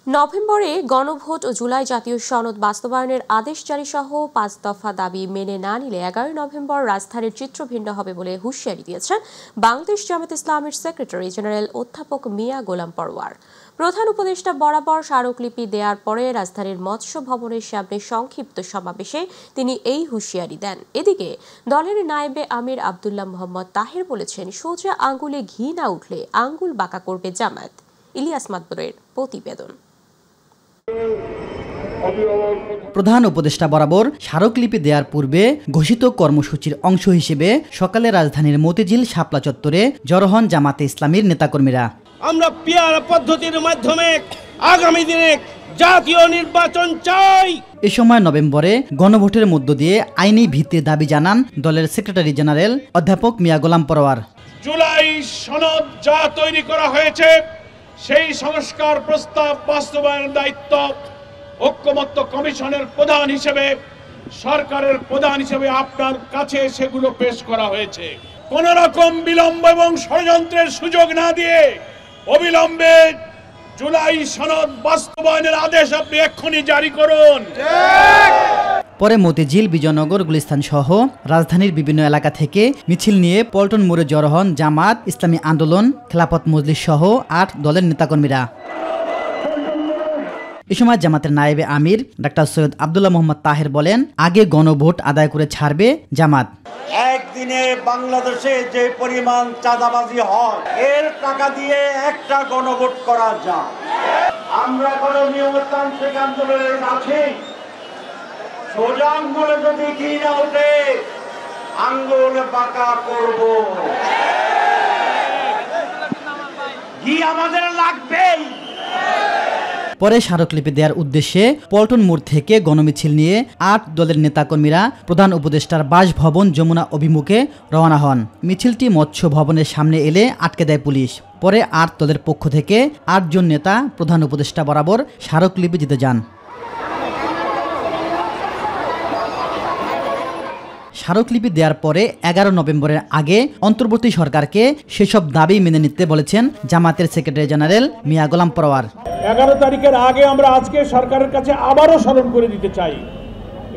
নভেম্বরে গণভোট ও জুলাই জাতীয় সনদ বাস্তবায়নের আদেশ জারি সহ ৫ দফা দাবি মেনে না নিলে ১১ নভেম্বর রাজধানীর চিত্র ভিন্ন হবে বলে হুঁশিয়ারি দিয়েছেন বাংলাদেশ জামায়াতে ইসলামের সেক্রেটারি জেনারেল অধ্যাপক মিয়া গোলাম পরোয়ার। প্রধান উপদেষ্টা বরাবর স্মারকলিপি দেওয়ার পরে রাজধানীর মৎস্য ভবনের সামনে সংক্ষিপ্ত সমাবেশে তিনি এই হুঁশিয়ারি দেন। এদিকে দলের নায়েবে আমির আব্দুল্লাহ মোহাম্মদ তাহের বলেছেন, সোজা আঙ্গুলে ঘি না উঠলে আঙ্গুল বাঁকা করবে জামায়াত। ইলিয়াস মাতবরের প্রতিবেদন। প্রধান উপদেষ্টা বরাবর স্মারকলিপি দেওয়ার পূর্বে ঘোষিত কর্মসূচির অংশ হিসেবে সকালে রাজধানীর মতিঝিল শাপলা চত্বরে জড়ো হন জামাতে ইসলামীর নেতাকর্মীরা। আমরা পিয়ার পদ্ধতির মাধ্যমে আগামী দিনে জাতীয় নির্বাচন চাই। এ সময় নভেম্বরে গণভোটের মধ্য দিয়ে আইনি ভিত্তির দাবি জানান দলের সেক্রেটারি জেনারেল অধ্যাপক মিয়া গোলাম পরোয়ার। জুলাই সনদ যা তৈরি করা হয়েছে সেই সংস্কার প্রস্তাব বাস্তবায়নের দায়িত্ব ঐক্যমত্য কমিশনের প্রধান হিসেবে, সরকারের প্রধান হিসেবে আপনার কাছে সেগুলো পেশ করা হয়েছে। কোন রকম বিলম্ব এবং ষড়যন্ত্রের সুযোগ না দিয়ে অবিলম্বে জুলাই সনদ বাস্তবায়নের আদেশ আপনি এক্ষুনি জারি করুন। পরে মতিঝিল, বিজয়নগর, গুলিস্তান সহ রাজধানীর বিভিন্ন এলাকা থেকে মিছিল নিয়ে পল্টন মোড়ে জড়ো হন জামাত, ইসলামী আন্দোলন, খেলাফত মজলিস সহ ৮ দলের নেতাকর্মীরা। এ সময় জামাতের নায়েবে আমির ডাক্তার সৈয়দ আব্দুল্লাহ মোহাম্মদ তাহের বলেন, আগে গণভোট আদায় করে ছাড়বে জামাত। একদিনে বাংলাদেশে যে পরিমাণ চাঁদাবাজি হয় এর টাকা দিয়ে একটা গণভোট করা যায়। আমরা কোনো নিয়মতান্ত্রিক আন্দোলনের আছি, সোজা আঙ্গুলে যদি ঘি না ওঠে আঙ্গুল বাঁকা করব। ঘি আমাদের লাগবেই। পরে স্মারকলিপি দেওয়ার উদ্দেশ্যে পল্টন মোড় থেকে গণমিছিল নিয়ে ৮ দলের নেতাকর্মীরা প্রধান উপদেষ্টার বাসভবন যমুনা অভিমুখে রওনা হন। মিছিলটি মৎস্য ভবনের সামনে এলে আটকে দেয় পুলিশ। পরে ৮ দলের পক্ষ থেকে ৮ জন নেতা প্রধান উপদেষ্টা বরাবর স্মারকলিপি দিতে যান। স্মারকলিপি দেওয়ার পরে ১১ নভেম্বরের আগে অন্তর্বর্তী সরকারকে সেসব দাবি মেনে নিতে বলেছেন জামাতের সেক্রেটারি জেনারেল মিয়া গোলাম পরোয়ার। ১১ তারিখের আগে আমরা আজকে সরকারের কাছে আবারও স্মরণ করে দিতে চাই,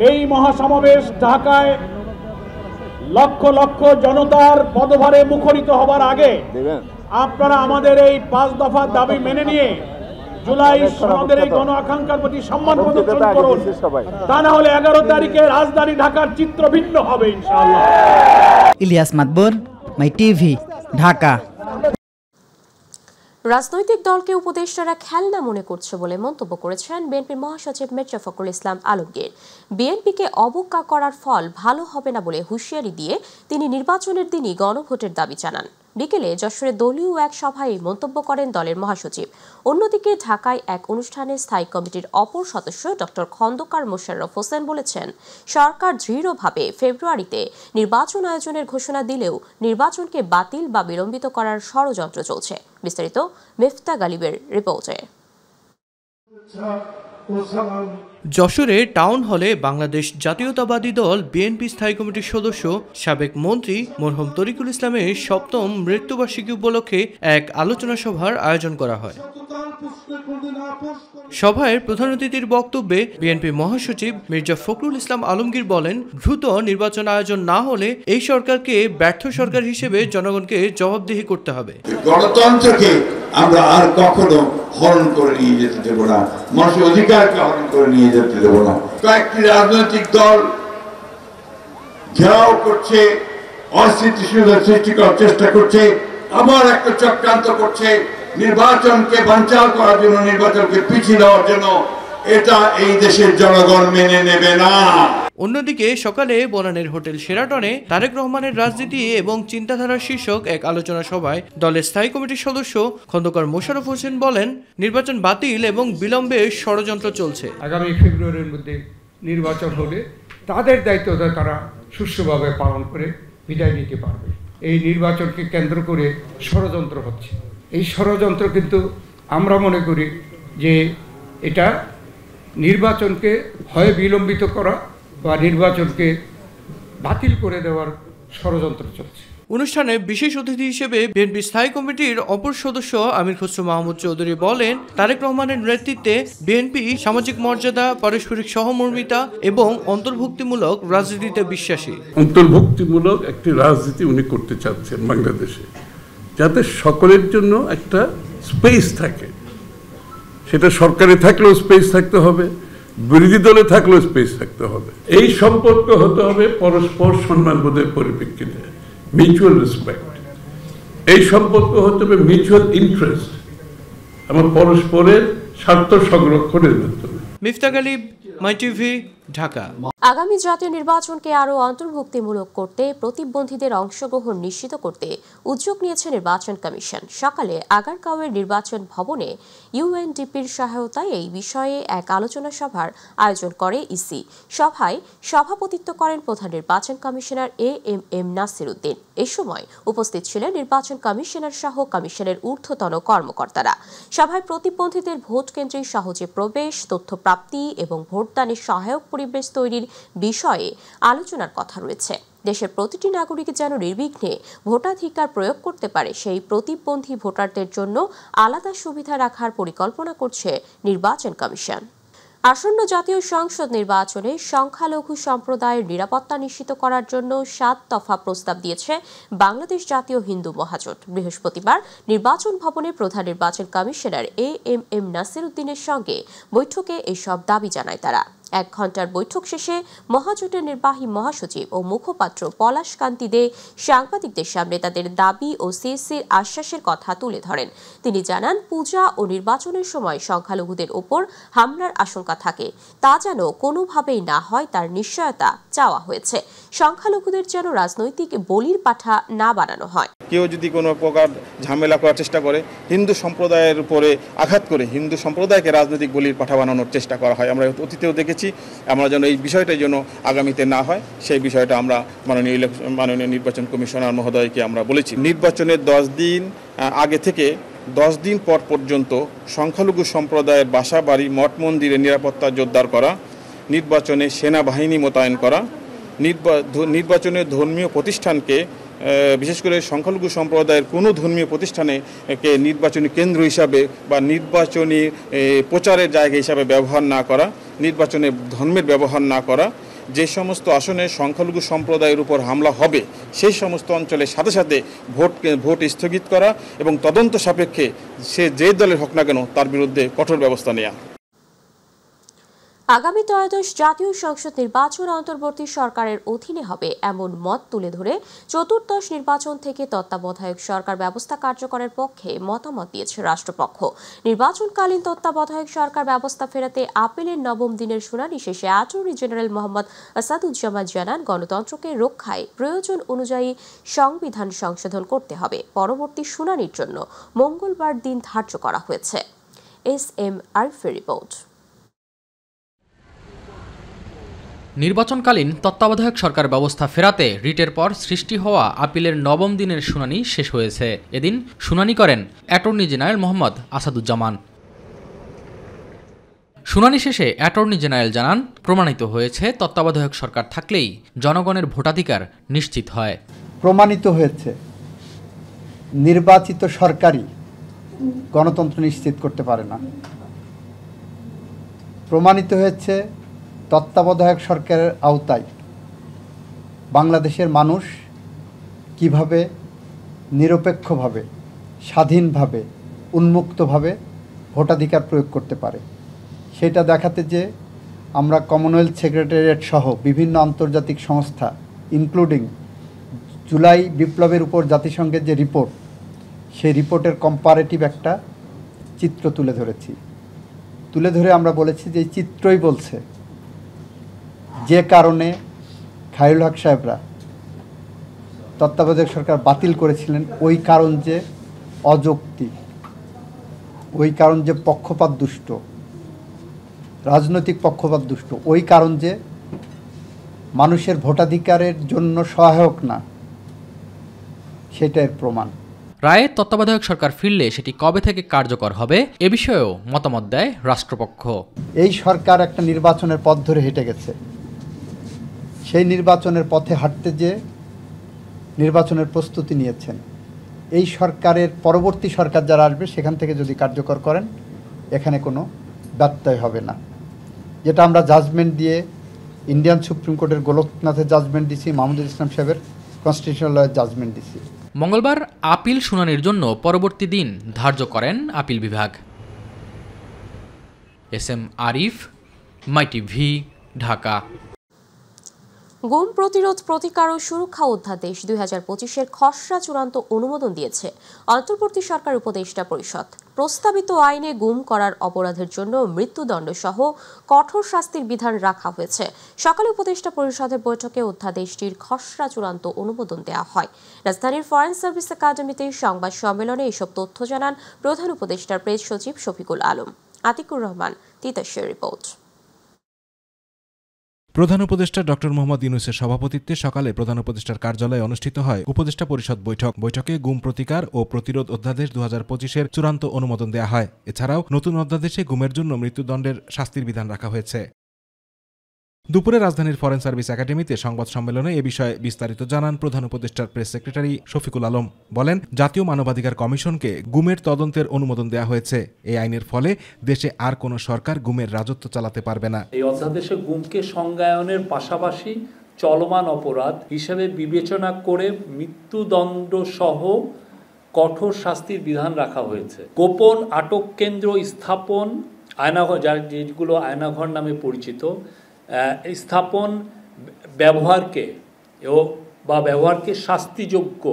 এই মহাসমাবেশ ঢাকায় লক্ষ লক্ষ জনতার পদভারে মুখরিত হবার আগে আপনারা আমাদের এই ৫ দফা দাবি মেনে নিয়ে জুলাই সনদের এই গণ আকাঙ্ক্ষার প্রতি সম্মান প্রদর্শন করুন। তা না হলে ১১ তারিখে রাজধানী ঢাকার চিত্র ভিন্ন হবে ইনশাআল্লাহ। ইলিয়াস মাতবর, মাই টিভি, ঢাকা। রাজনৈতিক দলকে উপদেষ্টারা খেলনা মনে করছে বলে মন্তব্য করেছেন বিএনপির মহাসচিব মির্জা ফখরুল ইসলাম আলমগীর। বিএনপিকে অবজ্ঞা করার ফল ভালো হবে না বলে হুঁশিয়ারি দিয়ে তিনি নির্বাচনের দিনই গণভোটের দাবি জানান। বিকেলে যশোরে দলীয় এক সভায় মন্তব্য করেন দলের মহাসচিব। অন্যদিকে ঢাকায় এক অনুষ্ঠানে স্থায়ী কমিটির অপর সদস্য ডক্টর খন্দকার মোশাররফ হোসেন বলেছেন, সরকার দৃঢ়ভাবে ফেব্রুয়ারিতে নির্বাচন আয়োজনের ঘোষণা দিলেও নির্বাচনকে বাতিল বা বিলম্বিত করার ষড়যন্ত্র চলছে। বিস্তারিত মিফতা গালিবের রিপোর্টে। যশোরে টাউন হলে বাংলাদেশ জাতীয়তাবাদী দল বিএনপি স্থায়ী কমিটির সদস্য সাবেক মন্ত্রী মরহুম তরিকুল ইসলামের ৭ম মৃত্যুবার্ষিকী উপলক্ষে এক আলোচনা সভার আয়োজন করা হয়। সভায় প্রধান অতিথির বক্তব্যে বিএনপি মহাসচিব মির্জা ফখরুল ইসলাম আলমগীর বলেন, দ্রুত নির্বাচন আয়োজন না হলে এই সরকারকে ব্যর্থ সরকার হিসেবে জনগণকে জবাবদিহি করতে হবে। গণতন্ত্রকে আমরা আর কখনো হরণ করে নিয়ে যেতে দেব না, মানুষের অধিকারকে হরণ করে নিয়ে যেতে দেব না। কয়েকটি রাজনৈতিক দল ঘেরাও করছে, অস্থিতিশীলতা সৃষ্টি করার চেষ্টা করছে, আবার একটা চক্রান্ত করছে নির্বাচনকে বানচাল করার জন্য, নির্বাচনকে পিছিয়ে দেওয়ার জন্য। এটা এই দেশের জনগণ মেনে নেবে না। অন্যদিকে সকালে বনানীর হোটেল শেরাটনে তারেক রহমানের রাজনীতি এবং চিন্তাধারার শীর্ষক এক আলোচনা সভায় দলের স্থায়ী কমিটির সদস্য খন্দকার মোশাররফ হোসেন বলেন, নির্বাচন বাতিল এবং বিলম্বে ষড়যন্ত্র চলছে। আগামী ফেব্রুয়ারির মধ্যে নির্বাচন হলে তাদের দায়িত্বটা তারা সুষ্ঠুভাবে পালন করে বিদায় নিতে পারবে। এই নির্বাচনকে কেন্দ্র করে ষড়যন্ত্র হচ্ছে। এই ষড়যন্ত্র কিন্তু আমরা মনে করি যে এটা নির্বাচনকে হয় বিলম্বিত করা বা নির্বাচনকে বাতিল করে দেওয়ার ষড়যন্ত্র চলছে। অনুষ্ঠানে বিশেষ অতিথি হিসেবে বিএনপি স্থায়ী কমিটির অপর সদস্য আমির খসরু মাহমুদ চৌধুরী বলেন, তারেক রহমানের নেতৃত্বে বিএনপি সামাজিক মর্যাদা, পারস্পরিক সহমর্মিতা এবং অন্তর্ভুক্তিমূলক রাজনীতিতে বিশ্বাসী। অন্তর্ভুক্তিমূলক একটি রাজনীতি উনি করতে চাচ্ছেন বাংলাদেশে, যাতে সকলের জন্য একটা স্পেস থাকে। সেটা সরকারে থাকলেও স্পেস থাকতে হবে, বিরোধী দলে থাকলেও স্পেস থাকতে হবে। এই সম্পর্ক হতে হবে পরস্পর সম্মানবোধের পরিপ্রেক্ষিতে, মিউচুয়াল রেসপেক্ট। এই সম্পর্ক হতে হবে মিউচুয়াল ইন্টারেস্ট এবং পরস্পরের স্বার্থ সংরক্ষণের মাধ্যমে। মিফতা গালিব, মাই টিভি, ঢাকা। আগামী জাতীয় নির্বাচনকে আরও অন্তর্ভুক্তিমূলক করতে প্রতিবন্ধীদের অংশগ্রহণ নিশ্চিত করতে উদ্যোগ নিয়েছে নির্বাচন কমিশন। সকালে আগারগাঁওয়ের নির্বাচন ভবনে ইউএনডিপির সহায়তায় এই বিষয়ে এক আলোচনা সভার আয়োজন করে ইসি। সভায় সভাপতিত্ব করেন প্রধান নির্বাচন কমিশনার এএমএম নাসির উদ্দিন। এ সময় উপস্থিত ছিলেন নির্বাচন কমিশনার সহ কমিশনের ঊর্ধ্বতন কর্মকর্তারা। সভায় প্রতিবন্ধীদের ভোট কেন্দ্রে সহজে প্রবেশ, তথ্য প্রাপ্তি এবং ভোটদানের সহায়ক পরিবেশ তৈরির বিষয়ে আলোচনার কথা রয়েছে। দেশের প্রতিটি নাগরিক যেন নির্বিঘ্নে ভোটাধিকার প্রয়োগ করতে পারে, সেই প্রতিবন্ধী ভোটারদের জন্য আলাদা সুবিধা রাখার পরিকল্পনা করছে নির্বাচন কমিশন। আসন্ন জাতীয় সংসদ নির্বাচনে সংখ্যালঘু সম্প্রদায়ের নিরাপত্তা নিশ্চিত করার জন্য 7 দফা প্রস্তাব দিয়েছে বাংলাদেশ জাতীয় হিন্দু মহাজোট। বৃহস্পতিবার নির্বাচন ভবনে প্রধান নির্বাচন কমিশনার এএমএম নাসির উদ্দিনের সঙ্গে বৈঠকে এসব দাবি জানায় তারা। 1 ঘণ্টার বৈঠক শেষে মহাজোটের নির্বাহী মহাসচিব ও মুখপাত্র পলাশ কান্তি দে সাংবাদিকদের সামনে তাদের দাবি ও সিএসির আশ্বাসের কথা তুলে ধরেন। তিনি জানান, পূজা ও নির্বাচনের সময় সংখ্যালঘুদের ওপর হামলার আশঙ্কা থাকে, তা যেন কোনোভাবেই না হয় তার নিশ্চয়তা চাওয়া হয়েছে। সংখ্যালঘুদের যেন রাজনৈতিক বলির পাঠা না বানানো হয়। কেউ যদি কোনো প্রকার ঝামেলা করার চেষ্টা করে, হিন্দু সম্প্রদায়ের উপরে আঘাত করে হিন্দু সম্প্রদায়কে রাজনৈতিক বলির পাঠা বানানোর চেষ্টা করা হয়। আমরা অতীতেও দেখেছি। আমরা যেন এই বিষয়টা যেন আগামীতে না হয়, সেই বিষয়টা আমরা মাননীয় নির্বাচন কমিশনার মহোদয়কে আমরা বলেছি। নির্বাচনের 10 দিন আগে থেকে 10 দিন পর পর্যন্ত সংখ্যালঘু সম্প্রদায়ের বাসা বাড়ি, মঠ মন্দিরে নিরাপত্তা জোরদার করা, নির্বাচনে সেনাবাহিনী মোতায়েন করা, নির্বাচনের ধর্মীয় প্রতিষ্ঠানকে, বিশেষ করে সংখ্যালঘু সম্প্রদায়ের কোনো ধর্মীয় প্রতিষ্ঠানে নির্বাচনী কেন্দ্র হিসাবে বা নির্বাচনী প্রচারের জায়গা হিসাবে ব্যবহার না করা, নির্বাচনে ধর্মের ব্যবহার না করা, যে সমস্ত আসনে সংখ্যালঘু সম্প্রদায়ের উপর হামলা হবে সেই সমস্ত অঞ্চলের সাথে সাথে ভোট স্থগিত করা এবং তদন্ত সাপেক্ষে সে যে দলের হোক না কেন তার বিরুদ্ধে কঠোর ব্যবস্থা নেওয়া। আগামী ত্রয়োদশ জাতীয় সংসদ নির্বাচন অন্তর্বর্তী সরকারের অধীনে হবে এমন মত তুলে ধরে চতুর্দশ নির্বাচন থেকে তত্ত্বাবধায়ক সরকার ব্যবস্থা কার্যকরের পক্ষে মতামত দিয়েছে রাষ্ট্রপক্ষ। নির্বাচনকালীন তত্ত্বাবধায়ক সরকার ব্যবস্থা ফেরাতে আপিলের 9ম দিনের শুনানি শেষে অ্যাটর্নি জেনারেল মোহাম্মদ আসাদুজ্জামান জানান, গণতন্ত্রকে রক্ষায় প্রয়োজন অনুযায়ী সংবিধান সংশোধন করতে হবে। পরবর্তী শুনানির জন্য মঙ্গলবার দিন ধার্য করা হয়েছে। এস.এম. আরিফের রিপোর্ট। নির্বাচনকালীন তত্ত্বাবধায়ক সরকার ব্যবস্থা ফেরাতে রিটের পর সৃষ্টি হওয়া আপিলের 9ম দিনের শুনানি শেষ হয়েছে। এদিন শুনানি করেন অ্যাটর্নি জেনারেল মোহাম্মদ আসাদুজ্জামান। শুনানি শেষে অ্যাটর্নি জেনারেল জানান, প্রমাণিত হয়েছে তত্ত্বাবধায়ক সরকার থাকলেই জনগণের ভোটাধিকার নিশ্চিত হয়। প্রমাণিত হয়েছে নির্বাচিত সরকারই গণতন্ত্র নিশ্চিত করতে পারে না। প্রমাণিত হয়েছে তত্ত্বাবধায়ক সরকারের আওতায় বাংলাদেশের মানুষ কিভাবে নিরপেক্ষভাবে, স্বাধীনভাবে, উন্মুক্তভাবে ভোটাধিকার প্রয়োগ করতে পারে সেটা দেখাতে যে আমরা কমনওয়েলথ সেক্রেটারিয়েট সহ বিভিন্ন আন্তর্জাতিক সংস্থা ইনক্লুডিং জুলাই বিপ্লবের উপর জাতিসংঘের যে রিপোর্ট, সেই রিপোর্টের কম্পারেটিভ একটা চিত্র তুলে ধরেছি। তুলে ধরে আমরা বলেছি যে এই চিত্রই বলছে যে কারণে খায়রুল হক সাহেবরা তত্ত্বাবধায়ক সরকার বাতিল করেছিলেন, ওই কারণ যে অযৌক্তিক, ওই কারণ যে পক্ষপাত দুষ্ট, রাজনৈতিক পক্ষপাত দুষ্ট, ওই কারণ যে মানুষের ভোটাধিকারের জন্য সহায়ক না, সেটার প্রমাণ। রায়ে তত্ত্বাবধায়ক সরকার ফিরলে সেটি কবে থেকে কার্যকর হবে এ বিষয়েও মতামত দেয় রাষ্ট্রপক্ষ। এই সরকার একটা নির্বাচনের পথ ধরে হেঁটে গেছে। সেই নির্বাচনের পথে হাঁটতে যে নির্বাচনের প্রস্তুতি নিয়েছেন। এই সরকারের পরবর্তী সরকার যারা আসবে সেখান থেকে যদি কার্যকর করেন এখানে কোনো ব্যত্যয় হবে না। যেটা আমরা জাজমেন্ট দিয়ে ইন্ডিয়ান সুপ্রিম কোর্টের গোলকনাথের জাজমেন্ট দিছি, মাহমুদুল ইসলাম সাহেবের কনস্টিটিউশনাল লয়ের জাজমেন্ট দিছি। মঙ্গলবার আপিল শুনানির জন্য পরবর্তী দিন ধার্য করেন আপিল বিভাগ। এস.এম. আরিফ, মাইটিভি, ঢাকা। গুম প্রতিরোধ, প্রতিকার ও সুরক্ষা অধ্যাদেশ 2025-এর খসড়া চূড়ান্ত অনুমোদন দিয়েছে অন্তর্বর্তী সরকার উপদেষ্টা পরিষদ। প্রস্তাবিত আইনে গুম করার অপরাধের জন্য মৃত্যুদণ্ড সহ কঠোর শাস্তির বিধান রাখা হয়েছে। সকালে উপদেষ্টা পরিষদের বৈঠকে অধ্যাদেশটির খসড়া চূড়ান্ত অনুমোদন দেওয়া হয়। রাজধানীর ফরেন সার্ভিস একাডেমিতে সংবাদ সম্মেলনে এসব তথ্য জানান প্রধান উপদেষ্টার প্রেস সচিব শফিকুল আলম। আতিকুর রহমান, তিতাসের রিপোর্ট। প্রধান উপদেষ্টা ডক্টর মোহাম্মদ ইউনূসের সভাপতিত্বে সকালে প্রধান উপদেষ্টার কার্যালয়ে অনুষ্ঠিত হয় উপদেষ্টা পরিষদ বৈঠকে গুম প্রতিকার ও প্রতিরোধ অধ্যাদেশ 2025-এর চূড়ান্ত অনুমোদন দেওয়া হয়। এছাড়াও নতুন অধ্যাদেশে গুমের জন্য মৃত্যুদণ্ডের শাস্তির বিধান রাখা হয়েছে। দুপুরে রাজধানীর ফরেন সার্ভিস একাডেমিতে সংবাদ সম্মেলনে এ বিষয়ে বিস্তারিত জানান প্রধান উপদেষ্টার প্রেস সেক্রেটারি শফিকুল আলম। বলেন, জাতীয় মানবাধিকার কমিশনকে গুমের তদন্তের অনুমোদন দেওয়া হয়েছে। এই আইনের ফলে দেশে আর কোনো সরকার গুমের রাজত্ব চালাতে পারবে না। এই অধ্যাদেশে গুমকে সংজ্ঞায়নের পাশাপাশি চলমান অপরাধ হিসেবে বিবেচনা করে মৃত্যুদণ্ড সহ কঠোর শাস্তির বিধান রাখা হয়েছে। গোপন আটক কেন্দ্র স্থাপন, আয়নাঘর, যেগুলো আয়নাঘর নামে পরিচিত, স্থাপন ব্যবহারকে শাস্তিযোগ্য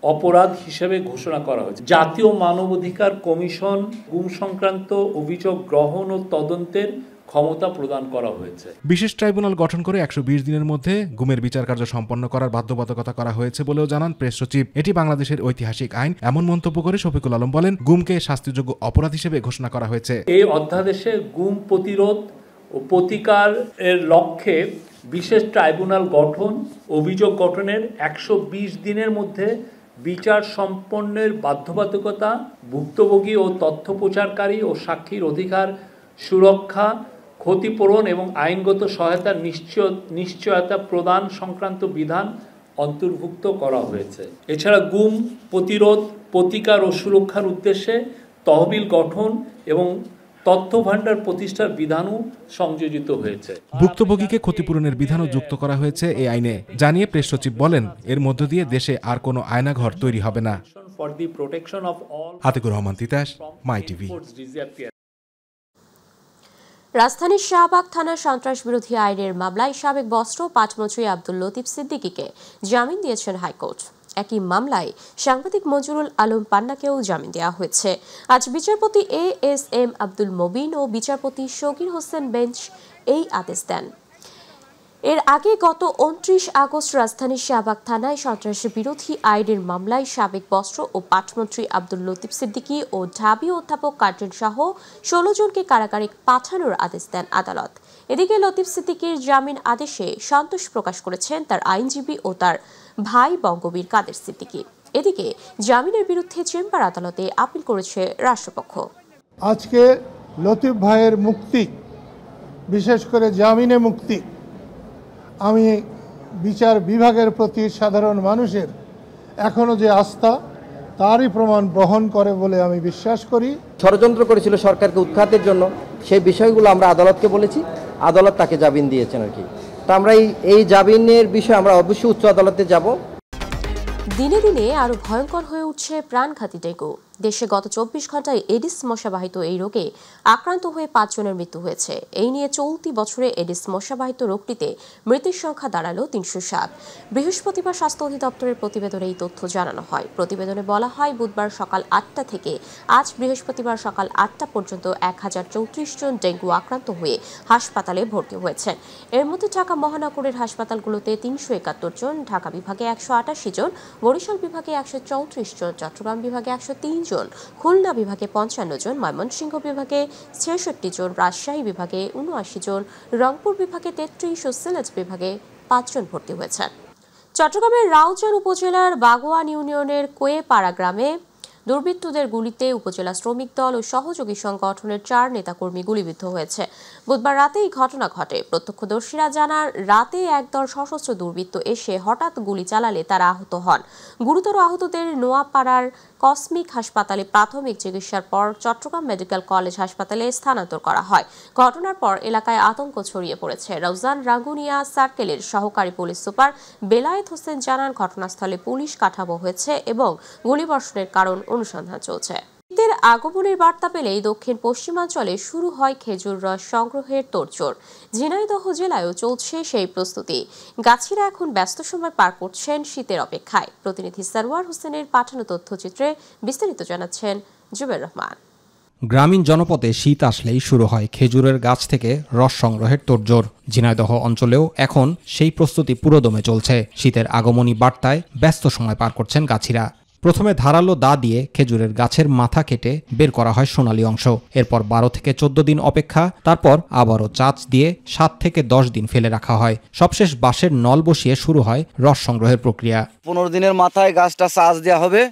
অপরাধ হিসেবে ঘোষণা করা হয়েছে। জাতীয় মানবাধিকার কমিশন গুম সংক্রান্ত অভিযোগ গ্রহণ ও তদন্তের ক্ষমতা প্রদান করা হয়েছে। বিশেষ ট্রাইব্যুনাল গঠন করে 120 দিনের মধ্যে গুমের বিচার কার্য সম্পন্ন করার বাধ্যবাধকতা করা হয়েছে বলেও জানান প্রেস সচিব। এটি বাংলাদেশের ঐতিহাসিক আইন এমন মন্তব্য করে শফিকুল আলম বলেন, গুমকে শাস্তিযোগ্য অপরাধ হিসেবে ঘোষণা করা হয়েছে। এই অধ্যাদেশে গুম প্রতিরোধ ও প্রতিকারের লক্ষ্যে বিশেষ ট্রাইব্যুনাল গঠন, অভিযোগ গঠনের 120 দিনের মধ্যে বিচার সম্পন্নের বাধ্যবাধকতা, ভুক্তভোগী ও তথ্য প্রচারকারী ও সাক্ষীর অধিকার সুরক্ষা, ক্ষতিপূরণ এবং আইনগত সহায়তার নিশ্চয়তা প্রদান সংক্রান্ত বিধান অন্তর্ভুক্ত করা হয়েছে। এছাড়া গুম প্রতিরোধ, প্রতিকার ও সুরক্ষার উদ্দেশ্যে তহবিল গঠন এবং তথ্য ভান্ডার প্রতিষ্ঠার বিধানও সংযোজিত হয়েছে। ভুক্তভোগীকে ক্ষতিপূরণের বিধানও যুক্ত করা হয়েছে এই আইনে, জানিয়ে প্রেস সচিব বলেন, এর মধ্য দিয়ে দেশে আর কোনো আয়নাঘর তৈরি হবে না। আতিকুর রহমান, তিতাস, মাইটিভি। রাজধানীর শাহবাগ থানার সন্ত্রাস বিরোধী আইনের মামলায় সাবেক বস্ত্র পাটমন্ত্রী আব্দুল লতিফ সিদ্দিকীকে জামিন দিয়েছেন হাইকোর্ট। একই মামলায় সাংবাদিক মঞ্জুরুল আলম পান্নাকেও জামিন দেওয়া হয়েছে। আজ বিচারপতি এএসএম আব্দুল মবিন ও বিচারপতি শকির হোসেন বেঞ্চ এই আদেশ দেন। এর আগে গত 29 আগস্ট রাজধানীর শাহবাগ থানায় সন্ত্রাস বিরোধী আইনের মামলায় সাবেক বস্ত্র ও পাটমন্ত্রী আব্দুল লতিফ সিদ্দিকী ও ঢাবি অধ্যাপক কার্জন সহ 16 জনকে কারাগারে পাঠানোর আদেশ দেন আদালত। এদিকে লতিফ সিদ্দিকীর জামিন আদেশে সন্তোষ প্রকাশ করেছেন তার আইনজীবী ও তার ভাই বঙ্গবীর কাদের সিদ্দিকী। এদিকে জামিনের বিরুদ্ধে চেম্বার আদালতে আপিল করেছে রাষ্ট্রপক্ষ। আজকে লতিফ ভাইয়ের মুক্তি, বিশেষ করে জামিনে মুক্তি, আমি বিচার বিভাগের প্রতি সাধারণ মানুষের এখনো যে আস্থা তারই প্রমাণ বহন করে বলে আমি বিশ্বাস করি। ষড়যন্ত্র করেছিল সরকারকে উৎখাতের জন্য, সেই বিষয়গুলো আমরা আদালতকে বলেছি, আদালত তাকে জামিন দিয়েছেন আর কি। তো আমরা এই জামিনের বিষয়ে আমরা অবশ্যই উচ্চ আদালতে যাব। দিনে দিনে আরো ভয়ঙ্কর হয়ে উঠছে প্রাণঘাতী ডেঙ্গু। দেশে গত 24 ঘন্টায় এডিস মশাবাহিত এই রোগে আক্রান্ত হয়ে 5 জনের মৃত্যু হয়েছে। এই নিয়ে চলতি বছরে এডিস মশাবাহিত রোগটিতে মৃতের সংখ্যা দাঁড়ালো 307। বৃহস্পতিবার স্বাস্থ্য অধিদপ্তরের প্রতিবেদনে এই তথ্য জানানো হয়। প্রতিবেদনে বলা হয়, বুধবার সকাল 8টা থেকে আজ বৃহস্পতিবার সকাল 8টা পর্যন্ত 1034 জন ডেঙ্গু আক্রান্ত হয়ে হাসপাতালে ভর্তি হয়েছেন। এর মধ্যে ঢাকা মহানগরের হাসপাতালগুলোতে 371 জন, ঢাকা বিভাগে 188 জন, বরিশাল বিভাগে 134 জন, চট্টগ্রাম বিভাগে 103 জন, খুলনা বিভাগে 55 জন, ময়মনসিংহ বিভাগে 66 জন, রাজশাহী বিভাগে 79 জন, রংপুর বিভাগে 33 ও সিলেট বিভাগে 5 জন ভর্তি হয়েছেন। চট্টগ্রামের রাউজান উপজেলার বাগোয়ান ইউনিয়নের কোয়েপাড়া গ্রামে দুর্বৃত্তদের গুলিতে উপজেলা শ্রমিক দল ও সহযোগী সংগঠনের 4 নেতাকর্মী গুলিবিদ্ধ হয়েছে। বুধবার রাতে এই ঘটনা ঘটে। প্রত্যক্ষদর্শীরা জানান, রাতে একদল সশস্ত্র দুর্বৃত্ত এসে হঠাৎ গুলি চালালে তারা আহত হন। গুরুতর আহতদের নোয়াপাড়ার কসমিক হাসপাতালে প্রাথমিক চিকিৎসার পর চট্টগ্রাম মেডিকেল কলেজ হাসপাতালে স্থানান্তর করা হয়। ঘটনার পর এলাকায় আতঙ্ক ছড়িয়ে পড়েছে। রাউজান রাঙ্গুনিয়া সার্কেলের সহকারী পুলিশ সুপার বেলায়েত হোসেন জানান, ঘটনাস্থলে পুলিশ কাঠামো হয়েছে এবং গুলিবর্ষণের কারণ অনুসন্ধান চলছে। শীতের আগমনের বার্তা পেলেই দক্ষিণ পশ্চিমাঞ্চলে শুরু হয় খেজুর রস সংগ্রহের তোড়জোড়। ঝিনাইদহ জেলায়ও চলছে সেই প্রস্তুতি। গাছিরা এখন ব্যস্ত সময় পার করছেন শীতের অপেক্ষায়। প্রতিনিধি সারওয়ার হোসেনের পাঠানো তথ্যচিত্রে বিস্তারিত জানাচ্ছেন জুবের রহমান। গ্রামীণ জনপদে শীত আসলেই শুরু হয় খেজুরের গাছ থেকে রস সংগ্রহের তোড়জোড়। ঝিনাইদহ অঞ্চলেও এখন সেই প্রস্তুতি পুরোদমে চলছে। শীতের আগমনী বার্তায় ব্যস্ত সময় পার করছেন গাছিরা। প্রথমে ধারালো দা দিয়ে খেজুরের গাছের মাথা কেটে বের করা হয় সোনালী অংশ। এরপর 12 থেকে 14 দিন অপেক্ষা, তারপর আবারও চাচ দিয়ে 7 থেকে 10 দিন ফেলে রাখা হয়। সবশেষ বাঁশের নল বসিয়ে শুরু হয় রস সংগ্রহের প্রক্রিয়া। 15 দিনের মাথায় গাছটা চাচ দেওয়া হবে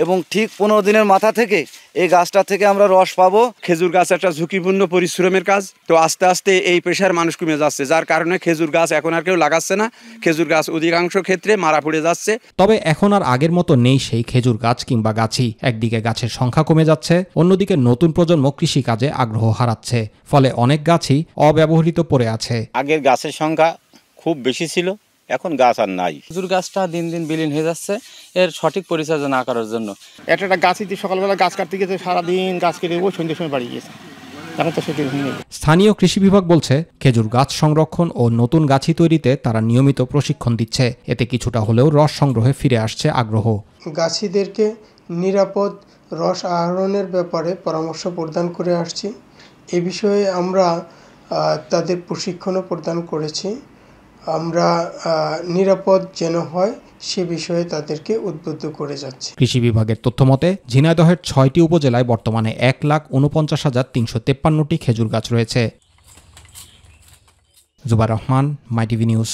এবং ঠিক 15 দিনের মাথা থেকে এই গাছটা থেকে আমরা রস পাবো। খেজুর গাছ একটা ঝুঁকিপূর্ণ পরিশ্রমের কাজ, তো আস্তে আস্তে এই পেশার মানুষ কমে যাচ্ছে, যার কারণে খেজুর গাছ এখন আর কেউ লাগাচ্ছে না। খেজুর গাছ অধিকাংশ ক্ষেত্রে মারা পড়ে যাচ্ছে। তবে এখন আর আগের মতো নেই সেই খেজুর গাছ কিংবা গাছি। একদিকে গাছের সংখ্যা কমে যাচ্ছে, অন্যদিকে নতুন প্রজন্ম কৃষিকাজে আগ্রহ হারাচ্ছে। ফলে অনেক গাছই অব্যবহৃত পড়ে আছে। আগের গাছের সংখ্যা খুব বেশি ছিল, এখন গাছ আর নাই। খেজুর গাছটা দিন দিন বিলীন হয়ে যাচ্ছে এর সঠিক পরিচর্যা না করার জন্য। একটা গাছই সকালবেলা গাছ কাটতে গিয়ে সারাদিন গাছ কেটে ওই সন্ধ্যের সময় বাড়ি গিয়েছে। স্থানীয় কৃষি বিভাগ বলছে, খেজুর গাছ সংরক্ষণ ও নতুন গাছি তৈরিতে তারা নিয়মিত প্রশিক্ষণ দিচ্ছে। এতে কিছুটা হলেও রস সংগ্রহে ফিরে আসছে আগ্রহ। গাছিদেরকে নিরাপদ রস আহরণের ব্যাপারে পরামর্শ প্রদান করে আসছি। এ বিষয়ে আমরা তাদের প্রশিক্ষণও প্রদান করেছি। আমরা নিরাপদ যেন হয় সে বিষয়ে তাদেরকে উদ্বুদ্ধ করে যাচ্ছি। কৃষি বিভাগের তথ্য মতে ঝিনাইদহের 6টি উপজেলায় বর্তমানে 1,49,353টি খেজুর গাছ রয়েছে। জুবার রহমান, মাই টিভি নিউজ।